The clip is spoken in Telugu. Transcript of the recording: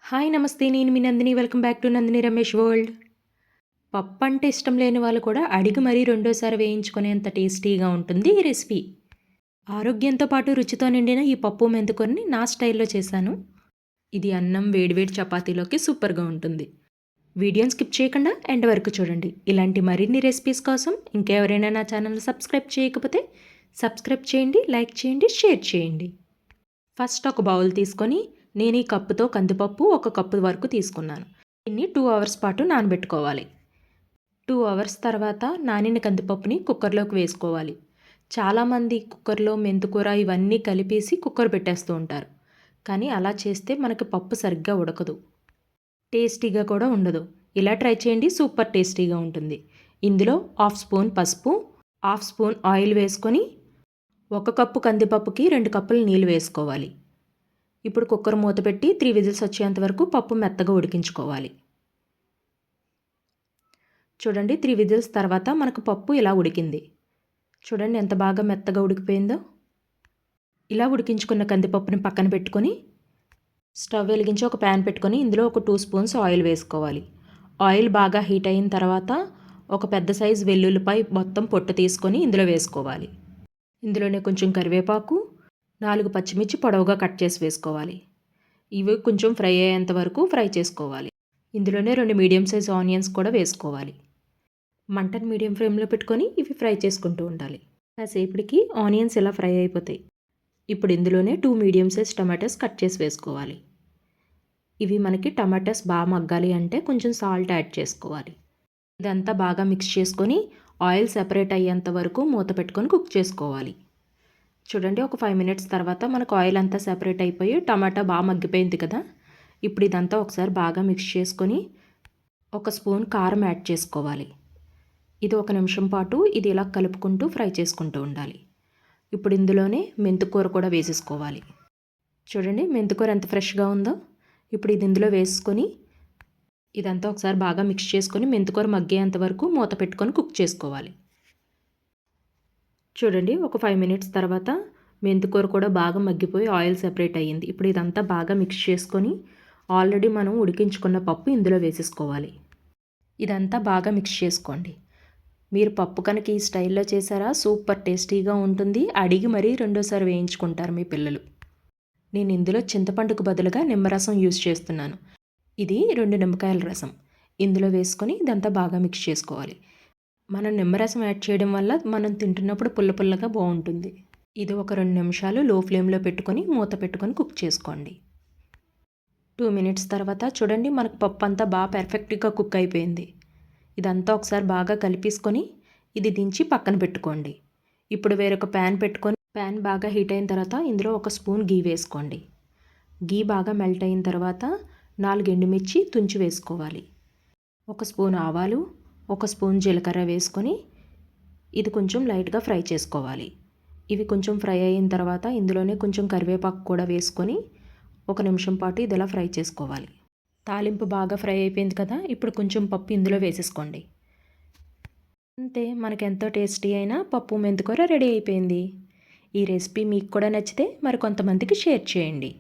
హాయ్ నమస్తే, నేను మీ Nandini. Welcome back to Nandini Ramesh world. పప్పు అంటే ఇష్టం లేని వాళ్ళు కూడా అడిగి మరీ రెండోసారి వేయించుకునేంత టేస్టీగా ఉంటుంది ఈ రెసిపీ. ఆరోగ్యంతో పాటు రుచితో నిండిన ఈ పప్పు మెంతుకూరని నా స్టైల్లో చేశాను. ఇది అన్నం వేడివేడి చపాతీలోకి సూపర్గా ఉంటుంది. వీడియోని స్కిప్ చేయకుండా ఎండ్ వరకు చూడండి. ఇలాంటి మరిన్ని రెసిపీస్ కోసం ఇంకెవరైనా నా ఛానల్ సబ్స్క్రైబ్ చేయకపోతే సబ్స్క్రైబ్ చేయండి, లైక్ చేయండి, షేర్ చేయండి. ఫస్ట్ ఒక బౌల్ తీసుకొని నేను ఈ కప్పుతో కందిపప్పు 1 కప్పు వరకు తీసుకున్నాను. దీన్ని 2 అవర్స్ పాటు నానబెట్టుకోవాలి. 2 అవర్స్ తర్వాత నానిన కందిపప్పుని కుక్కర్లోకి వేసుకోవాలి. చాలామంది కుక్కర్లో మెంతుకూర ఇవన్నీ కలిపేసి కుక్కర్ పెట్టేస్తూ ఉంటారు. కానీ అలా చేస్తే మనకి పప్పు సరిగ్గా ఉడకదు, టేస్టీగా కూడా ఉండదు. ఇలా ట్రై చేయండి, సూపర్ టేస్టీగా ఉంటుంది. ఇందులో 1/2 స్పూన్ పసుపు, 1/2 స్పూన్ ఆయిల్ వేసుకొని 1 కప్పు కందిపప్పుకి 2 కప్పులు నీళ్ళు వేసుకోవాలి. ఇప్పుడు కుక్కర్ మూత పెట్టి 3 విజిల్స్ వచ్చేంత వరకు పప్పు మెత్తగా ఉడికించుకోవాలి. చూడండి, 3 విజిల్స్ తర్వాత మనకు పప్పు ఇలా ఉడికింది. చూడండి ఎంత బాగా మెత్తగా ఉడికిపోయిందో. ఇలా ఉడికించుకున్న కందిపప్పుని పక్కన పెట్టుకొని స్టవ్ వెలిగించి ఒక ప్యాన్ పెట్టుకొని ఇందులో ఒక 2 స్పూన్స్ ఆయిల్ వేసుకోవాలి. ఆయిల్ బాగా హీట్ అయిన తర్వాత ఒక పెద్ద సైజు వెల్లుల్లిపాయ మొత్తం పొట్టు తీసుకొని ఇందులో వేసుకోవాలి. ఇందులోనే కొంచెం కరివేపాకు, 4 పచ్చిమిర్చి పొడవుగా కట్ చేసి వేసుకోవాలి. ఇవి కొంచెం ఫ్రై అయ్యేంత వరకు ఫ్రై చేసుకోవాలి. ఇందులోనే 2 మీడియం సైజ్ ఆనియన్స్ కూడా వేసుకోవాలి. మంటను మీడియం ఫ్లేమ్లో పెట్టుకొని ఇవి ఫ్రై చేసుకుంటూ ఉండాలి. కాసేపటికి ఆనియన్స్ ఇలా ఫ్రై అయిపోతాయి. ఇప్పుడు ఇందులోనే 2 మీడియం సైజ్ టమాటోస్ కట్ చేసి వేసుకోవాలి. ఇవి మనకి టమాటోస్ బాగా మగ్గాలి అంటే కొంచెం సాల్ట్ యాడ్ చేసుకోవాలి. ఇదంతా బాగా మిక్స్ చేసుకొని ఆయిల్ సెపరేట్ అయ్యేంత వరకు మూత పెట్టుకొని కుక్ చేసుకోవాలి. చూడండి, ఒక 5 మినిట్స్ తర్వాత మనకు ఆయిల్ అంతా సెపరేట్ అయిపోయి టమాటా బాగా మగ్గిపోయింది కదా. ఇప్పుడు ఇదంతా ఒకసారి బాగా మిక్స్ చేసుకొని 1 స్పూన్ కారం యాడ్ చేసుకోవాలి. ఇది 1 నిమిషం పాటు ఇది ఇలా కలుపుకుంటూ ఫ్రై చేసుకుంటూ ఉండాలి. ఇప్పుడు ఇందులోనే మెంతుకూర కూడా వేసేసుకోవాలి. చూడండి, మెంతుకూర ఎంత ఫ్రెష్గా ఉందో. ఇప్పుడు ఇది ఇందులో వేసుకొని ఇదంతా ఒకసారి బాగా మిక్స్ చేసుకొని మెంతుకూర మగ్గేంత వరకు మూత పెట్టుకొని కుక్ చేసుకోవాలి. చూడండి, ఒక 5 మినిట్స్ తర్వాత మెంతికూర కూడా బాగా మగ్గిపోయి ఆయిల్ సెపరేట్ అయ్యింది. ఇప్పుడు ఇదంతా బాగా మిక్స్ చేసుకొని ఆల్రెడీ మనం ఉడికించుకున్న పప్పు ఇందులో వేసేసుకోవాలి. ఇదంతా బాగా మిక్స్ చేసుకోండి. మీరు పప్పు కనుక ఈ స్టైల్లో చేశారా సూపర్ టేస్టీగా ఉంటుంది. అడిగి మరీ రెండోసారి వేయించుకుంటారు మీ పిల్లలు. నేను ఇందులో చింతపండుకు బదులుగా నిమ్మరసం యూజ్ చేస్తున్నాను. ఇది 2 నిమ్మకాయల రసం ఇందులో వేసుకొని ఇదంతా బాగా మిక్స్ చేసుకోవాలి. మనం నిమ్మరసం యాడ్ చేయడం వల్ల మనం తింటున్నప్పుడు పుల్ల పుల్లగా బాగుంటుంది. ఇది ఒక 2 నిమిషాలు లో ఫ్లేమ్లో పెట్టుకొని మూత పెట్టుకొని కుక్ చేసుకోండి. 2 మినిట్స్ తర్వాత చూడండి, మనకు పప్పు అంతా బాగా పర్ఫెక్ట్గా కుక్ అయిపోయింది. ఇదంతా ఒకసారి బాగా కలిపేసుకొని ఇది దించి పక్కన పెట్టుకోండి. ఇప్పుడు వేరొక ప్యాన్ పెట్టుకొని ప్యాన్ బాగా హీట్ అయిన తర్వాత ఇందులో 1 స్పూన్ గీ వేసుకోండి. గీ బాగా మెల్ట్ అయిన తర్వాత 4 ఎండుమిర్చి తుంచి వేసుకోవాలి. 1 స్పూన్ ఆవాలు, 1 స్పూన్ జీలకర్ర వేసుకొని ఇది కొంచెం లైట్గా ఫ్రై చేసుకోవాలి. ఇవి కొంచెం ఫ్రై అయిన తర్వాత ఇందులోనే కొంచెం కరివేపాకు కూడా వేసుకొని 1 నిమిషం పాటు ఇది ఇలా ఫ్రై చేసుకోవాలి. తాలింపు బాగా ఫ్రై అయిపోయింది కదా. ఇప్పుడు కొంచెం పప్పు ఇందులో వేసేసుకోండి. అంతే, మనకెంతో టేస్టీ అయిన పప్పు మెంతికూర రెడీ అయిపోయింది. ఈ రెసిపీ మీకు కూడా నచ్చితే మరి కొంతమందికి షేర్ చేయండి.